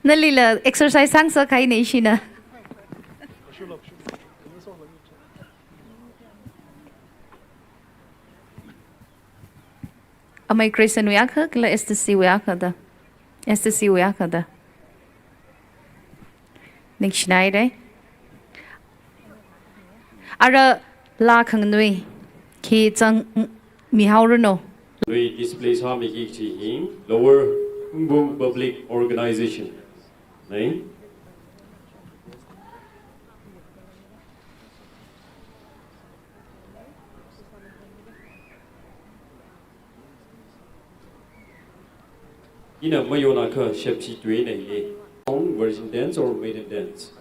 那里了 exercise 上色开内心呢？Ama Christian uyakha kila estesi uyakha da. Estesi uyakha da. Nik Schneider. Ara la khang nui khi chang mi haurno. We displace ha mi ki chi hin lower HUNGPUNG public organization. Nei. Ina mayona kha shep chi twe nei ye. Song virgin dance or maiden dance.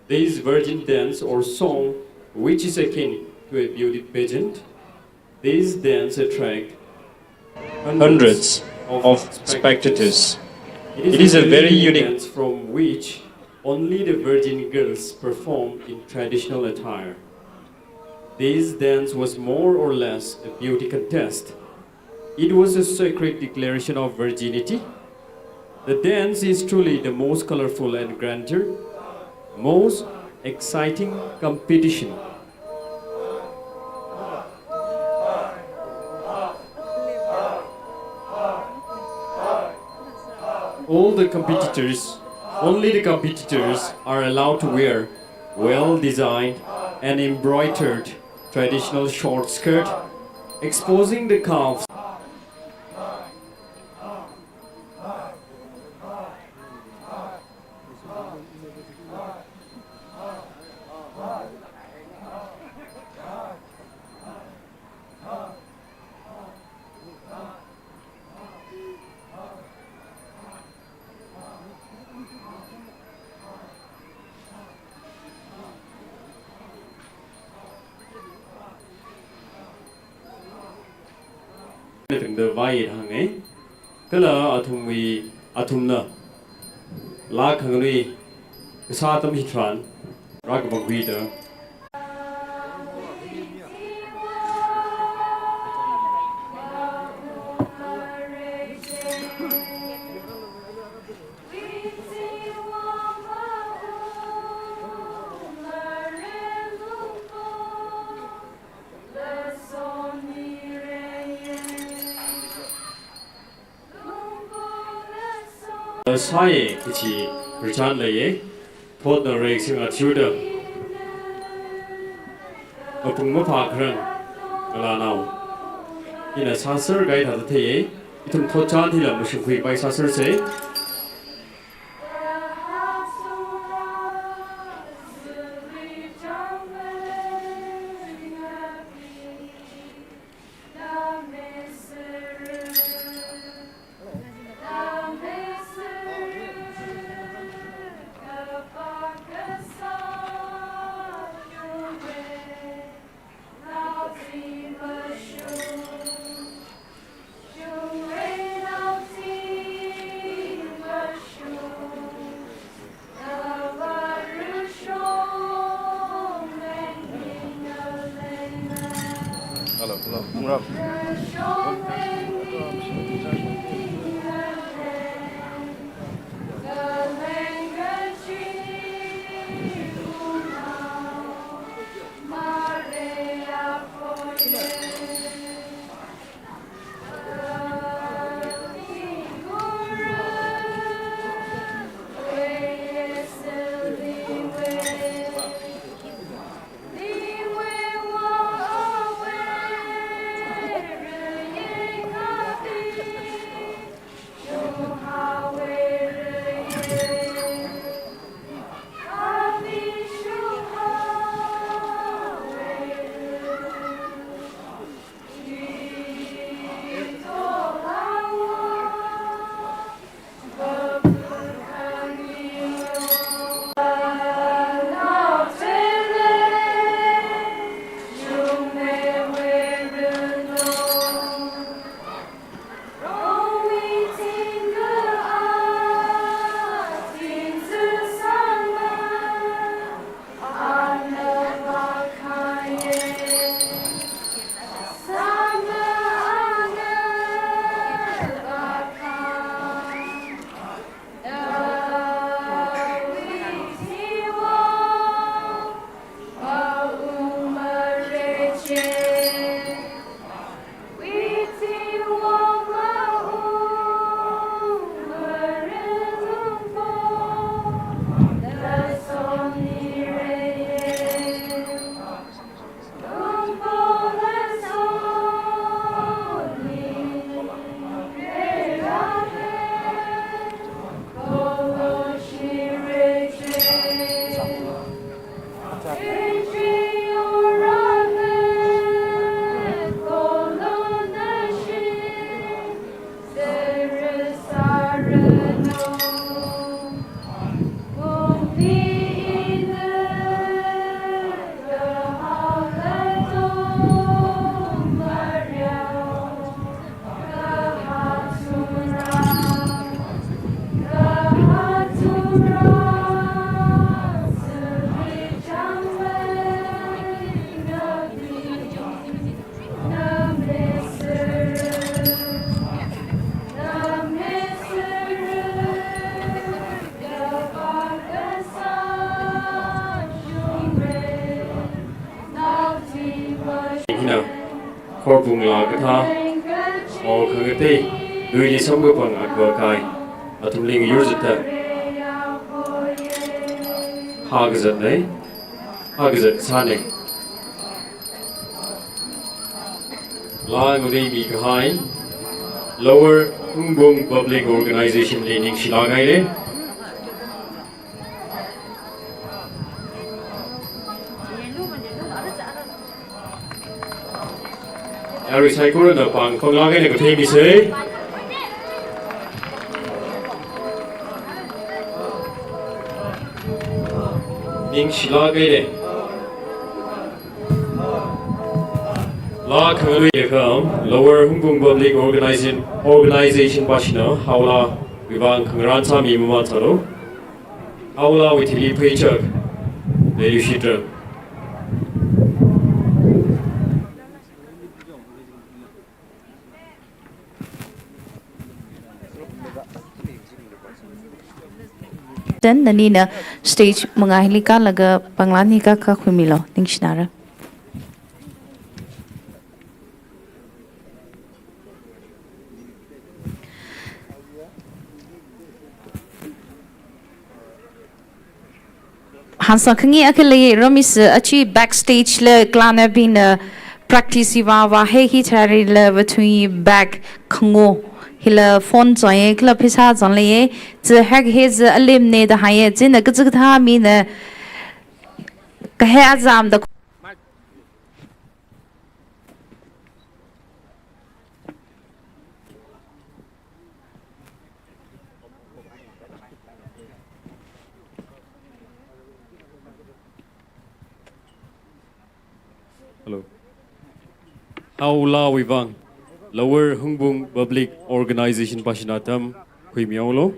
This virgin dance or song, which is akin to a beauty pageant, this dance attract hundreds of spectators. It is a very unique dance from which only the virgin girls perform in traditional attire. This dance was more or less a beauty contest. It was a sacred declaration of virginity. The dance is truly the most colorful and grander, most exciting competition. Only the competitors are allowed to wear well-designed and embroidered traditional short skirt, exposing the calves. The vai hang ấy, tức là athum na lá khang nuôi sa tâm hít phản rác bọc vi đó. Sai kichi richan leye thod na rek sing athuda apung ma pha khran ala naw ina sasar gai tha the itum thod chan thi la mushuk hui bai sasar se Khorbung la katha or khangate luili sambupang akwakai atumling yurzata hagazat nei hagazat sane la ngudei mi kahai Lower HUNGPUNG Public Organization leaning shilagai le Ari saikura na pang konglagay na kuthei mi se ning shilagai le La khangui ekam Lower HUNGPUNG Public Organization bashina haula wibang khangran sami mama charo haula withili paycheck very shitra Dan nanina stage mangahili ka laga panglani ka khumilo ningshnara. Hansa khangi akhle romis achi backstage le klana bin practice wa he hi thari le between back khango hila phone joye kla phisa jon le ze hak his alim ne da haye jin ga zig tha mi ne ka he azam da Hello haula wibang Lower HUNGPUNG Public Organization bashinatam huimiolo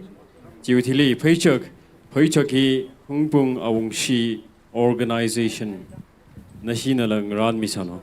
jiwithili paycheck hi HUNGPUNG awungshi organization nashina lang ran misano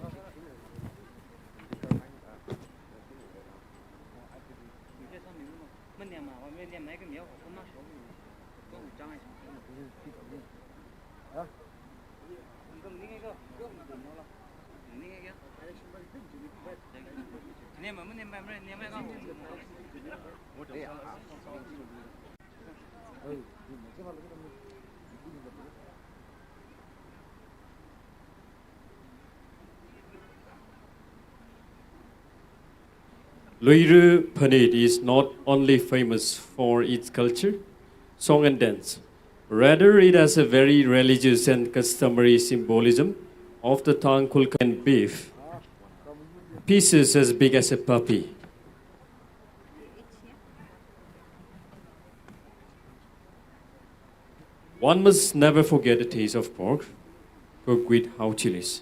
LUIRA PHANIT is not only famous for its culture, song and dance. Rather, it has a very religious and customary symbolism of the tongue kulka and beef, pieces as big as a puppy. One must never forget the taste of pork cooked with hot chilies.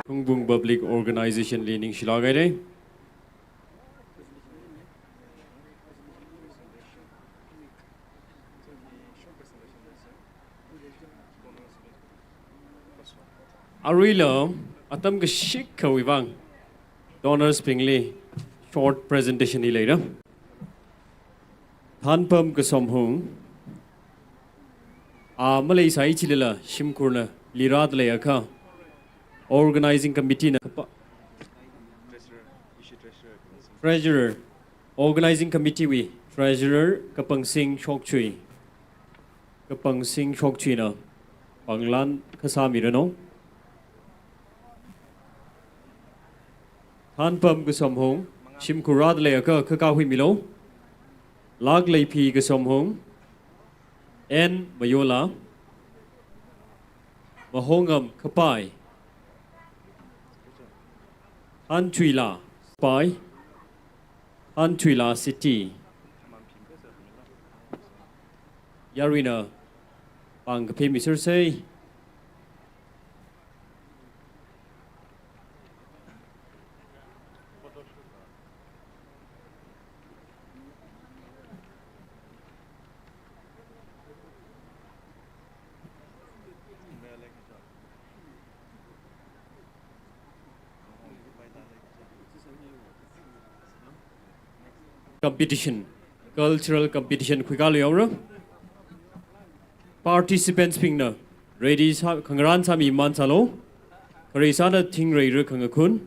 HUNGPUNG Public Organization leaning shilagai Arilo atam ka shik kawibang donors pingli short presentation ni later Thanpam ka somhung malay sai chilila shimkurna lirad layaka organizing committee na treasurer organizing committee we treasurer kapang sing chokchui na panglan kasami no Thanpam ka somhung shimkurad layaka kakahui milo Lag Lei Pi Ka Som Hong, En Mayola, Mahongam Kapai, Han Tui La Pai, Han Tui La City, Yarina Bang Kapi Mr. Say, competition, cultural competition Kwikali Ora. Participants ping na ready Kangaran Sami Mansalo, Karisana Ting Raider Kangakun.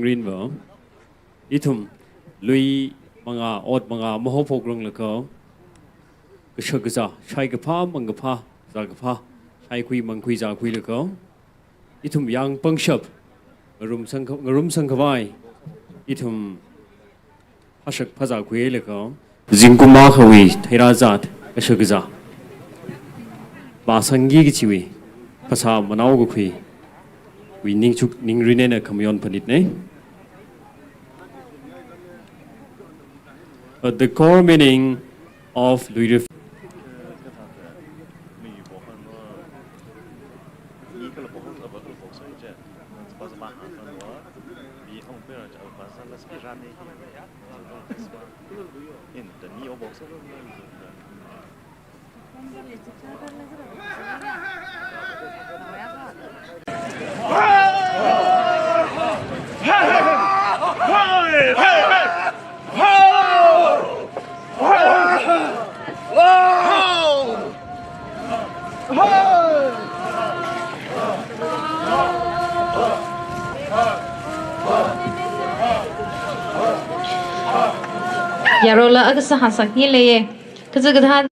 Green vào ít thùng lui bằng ọt bằng mồ hôi rong là có cái sợi cái gì sai cái pha bằng cái pha ra cái pha sai quy bằng quy ra quy là có ít thùng yang băng sập ngrum sang cái vai ít thùng phát sắc phát ra quy là có riêng cũng mà khơi thay ra zat cái sợi cái gì bà sang gì cái chiwi phát sa mà nấu cái quy we ning rinen a kamyon panit ne. But the core meaning of LUIRA Yarola agasa hasak ni leye kazagadhan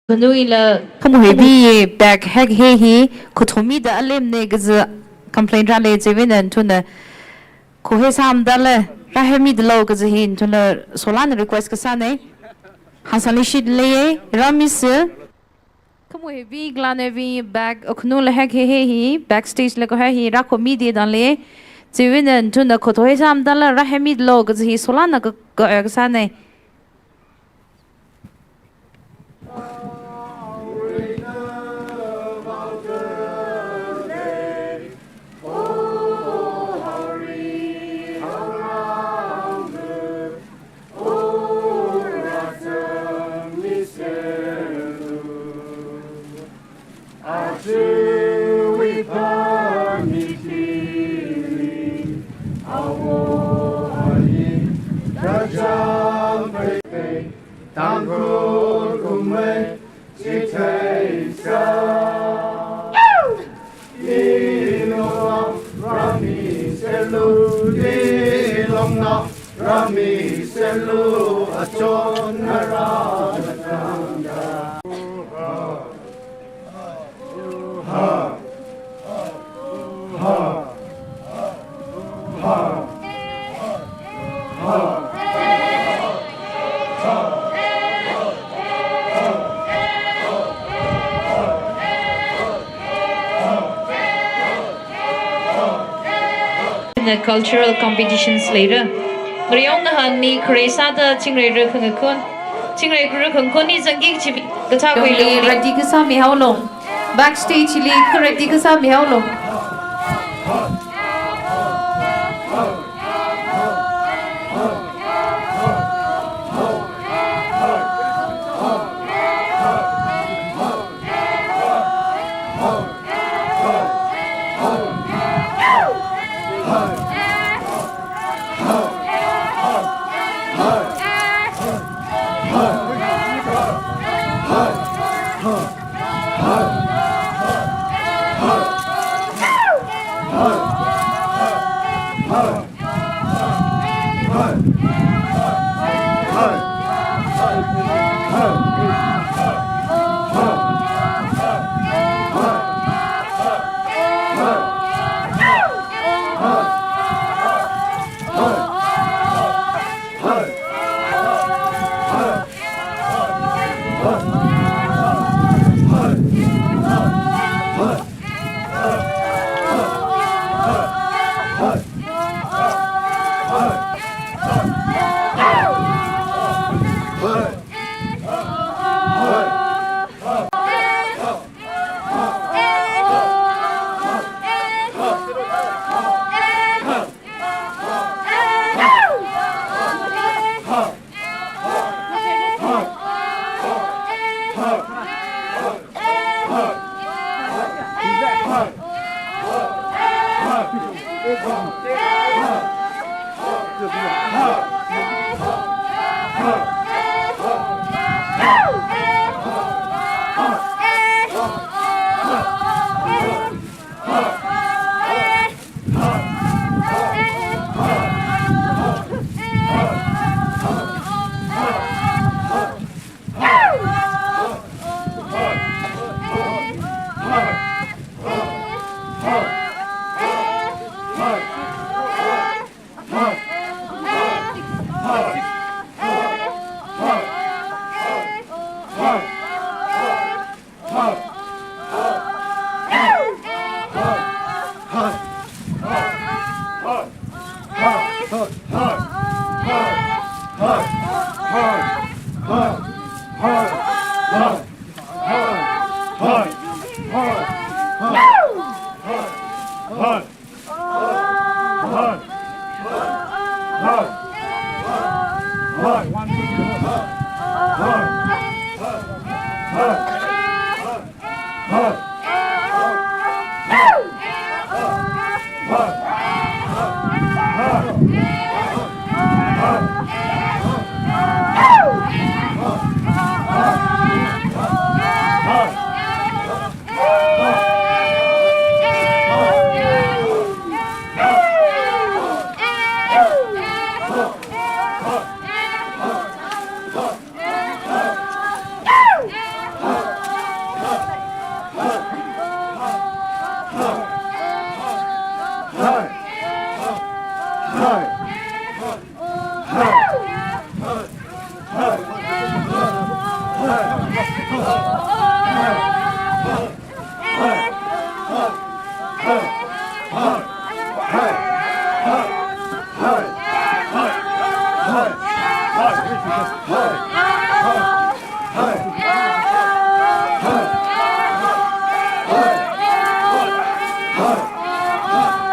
kanui la kamuhi bi back hag he hi kuthomi da alem ne gaza complaint ra le jevin tuna ko he sam da le rahmi de lo gaza hin tuna solan request ka sa ne hasali shid leye ramis kamuhi bi glanevi back oknu la hag he hi backstage le ko hi ra ko media dan le jevin tuna ko he sam da la rahmi de lo gaza hi solan ka sa ne Rami selu achon cultural competitions later. Ngriong na han ni Kresa da chingre re khang khon. Chingre gru khang khon ni janggi chibi. Kata koi lo ready ka sa mi haulo. Backstage li ready ka sa mi haulo.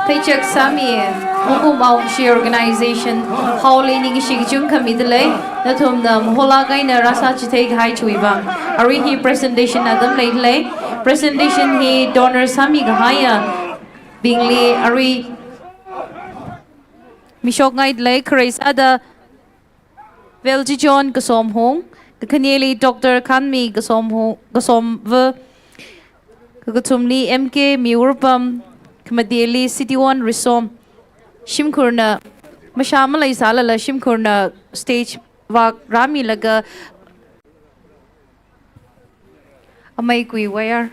Paycheck Sami, She organization, Howling Shigjun Kamidale, Natum the Mohola Gaina Rasa Chitake Hai Chuiba. Arihi presentation Adam lately, presentation he donor Sami Gahaya, Bingli Ari Mishok Night Lake, Race Ada Velji John Gasom Hong, the Kanyeli Dr. Kanmi Gasom Ver Gatumli MK Miurpam. Kamadeli City One Resom Shimkurna Mashamala Isalala Shimkurna stage Vak Rami Laga Amaikui wire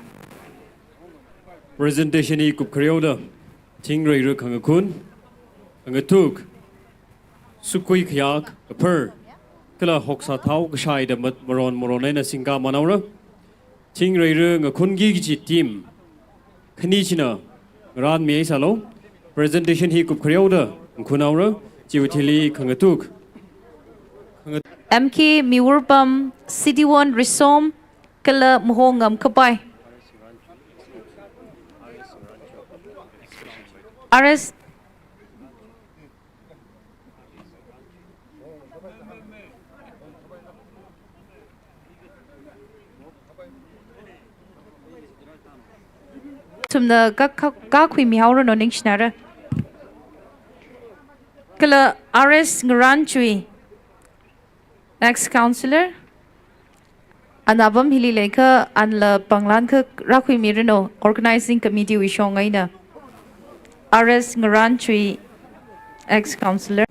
Presentation e kup Creola Tingray Rukangakun Angatuk Sukui Kyak a per Kala Hoksa Tau Gashai the Moronena Singa Manaura Tingray Rung a Kungi team Kanichina Ran me salo, presentation hi kup khriauda khunaura chiwithili khangatuk MK Miwurpam City 1 Risom Kala Mohongam Kapai RS Tumna ka khui mi hauro no ning shnara Kala RS Ngaranchui Next Councillor Anabam Hili Leka Anla Panglanka Rakui Mirano Organizing Committee Wishongaina RS Ngaranchui Ex Councillor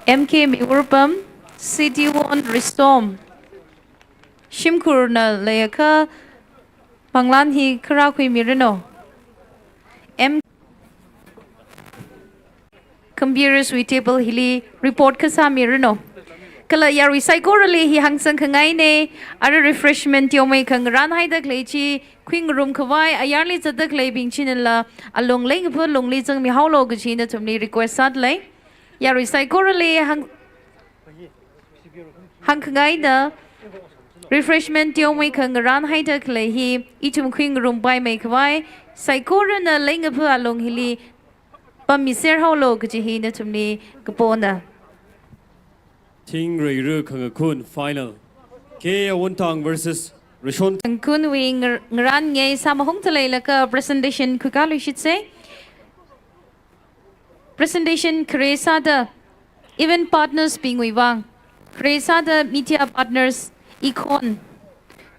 MK Miwurpam City 1 Ristom Shimkurna Leka Panglan Hi Karakui Mirano M Computer Suitable Hili Report Kasa Mirano Kala ya recycle hi hangsang kangai ne ara refreshment yomai kang ran hai dak lechi queen room khawai ayarli zadak le bing chinala along leng phu long li jang mi haulo gu china tumni request sat le ya recycle hang kangai da refreshment yomai kang ran hai dak le hi itum queen room bai mai khawai cycle na leng phu along hili pam mi ser haulo gu chi hi na tumni kapona Ting Ray Khangakun final. K Wontang versus Rishon. Kun wing ngran nge samahong talay laka presentation kukalu should say. Presentation kresa da event partners being wang. Kresa da media partners icon.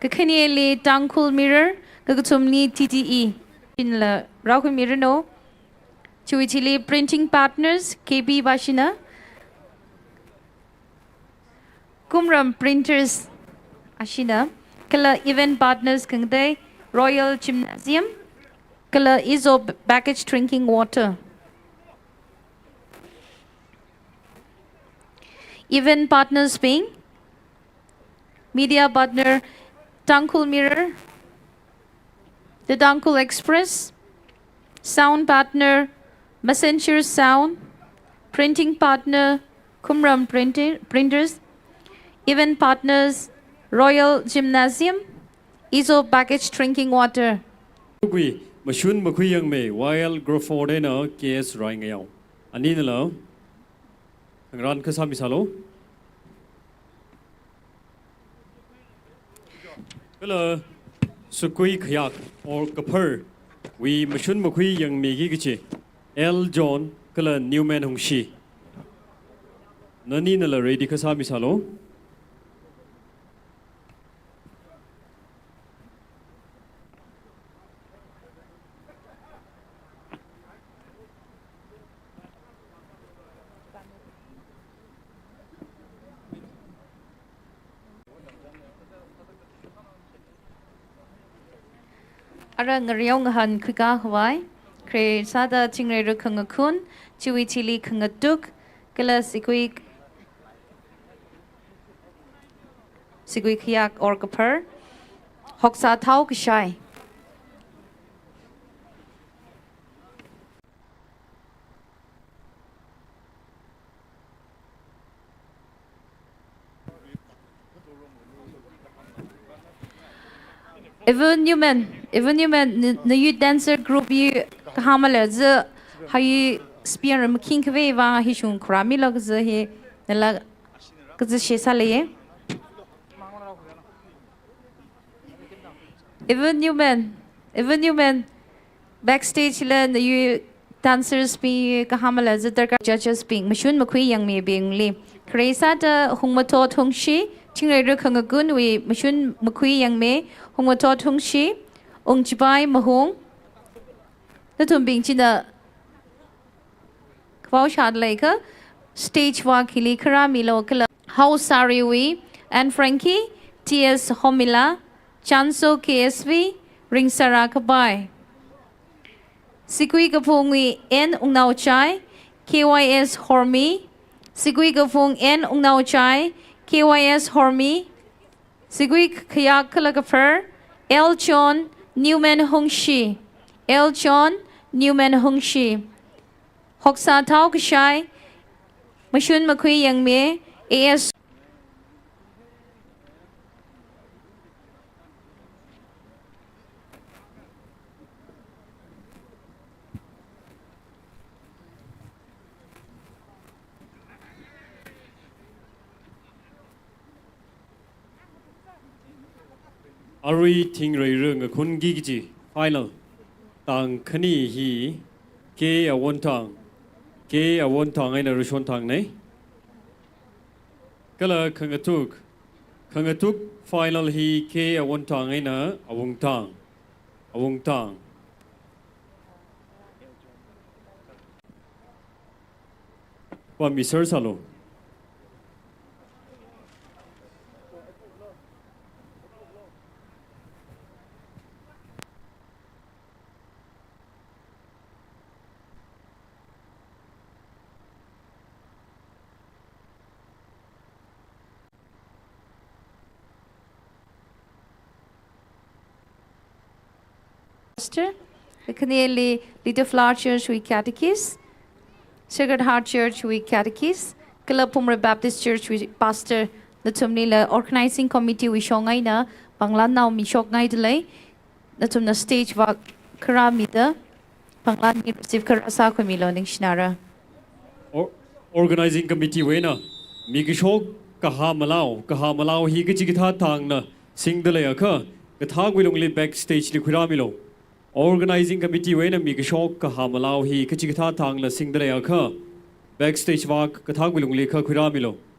Kakaniele tangkul mirror kagatumni TTE. In la rauku mirror no. Chuitili printing partners KB Bashina. Kumram Printers Ashina Kala event partners Kangday Royal Gymnasium Kala Iso Package Drinking Water Event partners being Media partner Tangkul Mirror The Tangkul Express Sound partner Messenger Sound Printing partner Kumram Printers Event partners, Royal Gymnasium, Iso Package Drinking Water. Kui Mashun Makuyang me while Grofordena KS Rangayao. Aninala Ran Kasami Salo. Hello Sukui Kayak or Kapur. We Mashun Makui Yang Megichi. L. John Kala Newman Hungshi. Naninala Ready Kasami Salo. Ara ngariong han kuka Hawaii, kre sada tingre rukangakun, chui chili kangatuk, kala sikui kiak or kapur, hoksa tau kishai. Even Newman, the youth dancer group you Hamala, the how you spear and king weva, he shun cramila, he the la Gazashale. Even Newman, backstage learn the you dancers be Kahamala, the judges being Mashun Makui Young me being Lee. Kresata Hungmato Tungshi. Tingre Kangagun, we Mashun Makui Yang Me, Hongato Tungshi, Ongjibai Mahong, the Tumbing China Kwaushad Laker, Stage Walk Hilikara Milokala, House Sariwi, and Frankie, T.S. Homila, Chanso KSV, Ring Sarakabai. Sikui Kapungwi N Ungnauchai, KYS Hormi, Sikui Kapung N Ungnauchai, KYS Hormi, Sigui Kayak Kalakafer, El Chon, Newman Hongshi, El Chon, Newman Hung Shi Hoksa Tao Kashai Mashun Makui Yang Me AS Ari ting rei rung kun gigi final tang khani hi ke a won tang ai na rushon tang nei kala khangatuk final hi ke a won tang ai na awung tang wa mi sir salo The Canadian Little Flower Church with Catechist, Sacred Heart Church with Catechist, Kalapumra Baptist Church with Pastor the Tumnila Organizing Committee with Shongaina, Banglan now Mishok Naidlay, the Tumna stage va Karamida, Banglan receive Karasa Kamilo Nishnara. Organizing committee wena migishok kaha malau hi gachigitha tang na singdale akha gathag wilongli backstage li khuramilo Organizing committee wena migishok kaha malau hi gachigitha tang na singdale akha backstage wak gathag wilongli kha khuramilo